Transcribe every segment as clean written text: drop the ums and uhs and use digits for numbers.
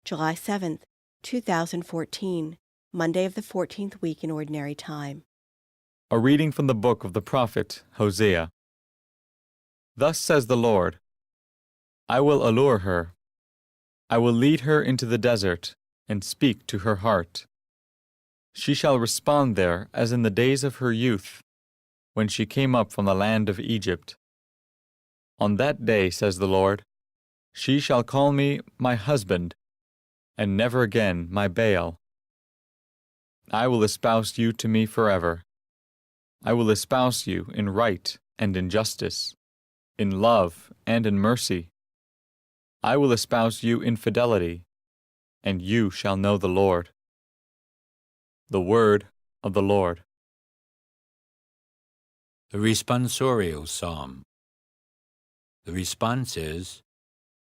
July 7th, 2014, Monday of the 14th week in Ordinary Time. A reading from the book of the prophet Hosea. Thus says the Lord, I will allure her. I will lead her into the desert and speak to her heart. She shall respond there as in the days of her youth, when she came up from the land of Egypt. On that day, says the Lord, she shall call me my husband, and never again my Baal. I will espouse you to me forever. I will espouse you in right and in justice, in love and in mercy. I will espouse you in fidelity, and you shall know the Lord. The word of the Lord. The Responsorial Psalm. The response is,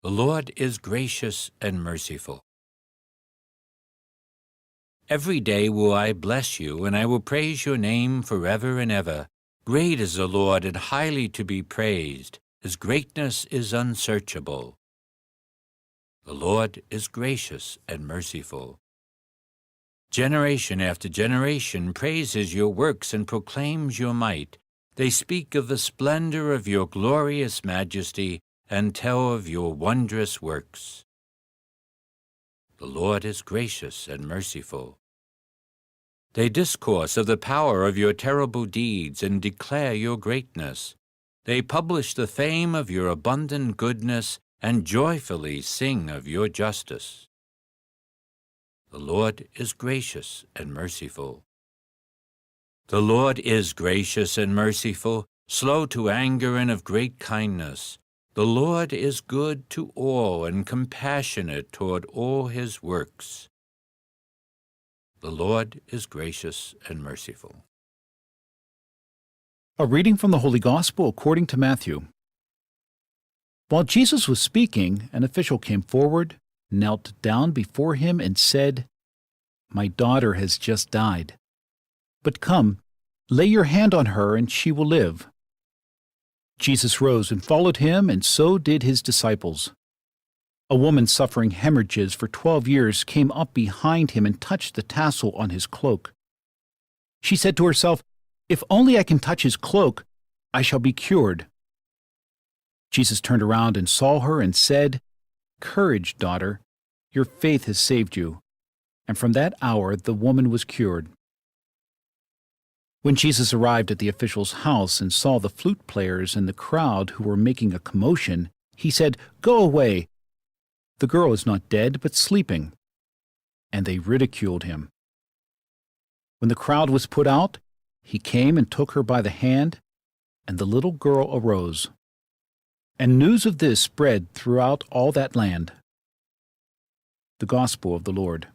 The Lord is gracious and merciful. Every day will I bless you, and I will praise your name forever and ever. Great is the Lord and highly to be praised. His greatness is unsearchable. The Lord is gracious and merciful. Generation after generation praises your works and proclaims your might. They speak of the splendor of your glorious majesty and tell of your wondrous works. The Lord is gracious and merciful. They discourse of the power of your terrible deeds and declare your greatness. They publish the fame of your abundant goodness and joyfully sing of your justice. The Lord is gracious and merciful. The Lord is gracious and merciful, slow to anger and of great kindness. The Lord is good to all and compassionate toward all his works. The Lord is gracious and merciful. A reading from the Holy Gospel according to Matthew. While Jesus was speaking, an official came forward, knelt down before him, and said, My daughter has just died. But come, lay your hand on her, and she will live. Jesus rose and followed him, and so did his disciples. A woman suffering hemorrhages for 12 years came up behind him and touched the tassel on his cloak. She said to herself, If only I can touch his cloak, I shall be cured. Jesus turned around and saw her and said, Courage, daughter, your faith has saved you. And from that hour the woman was cured. When Jesus arrived at the official's house and saw the flute players and the crowd who were making a commotion, he said, Go away. The girl is not dead, but sleeping. And they ridiculed him. When the crowd was put out, he came and took her by the hand, and the little girl arose. And news of this spread throughout all that land. The Gospel of the Lord.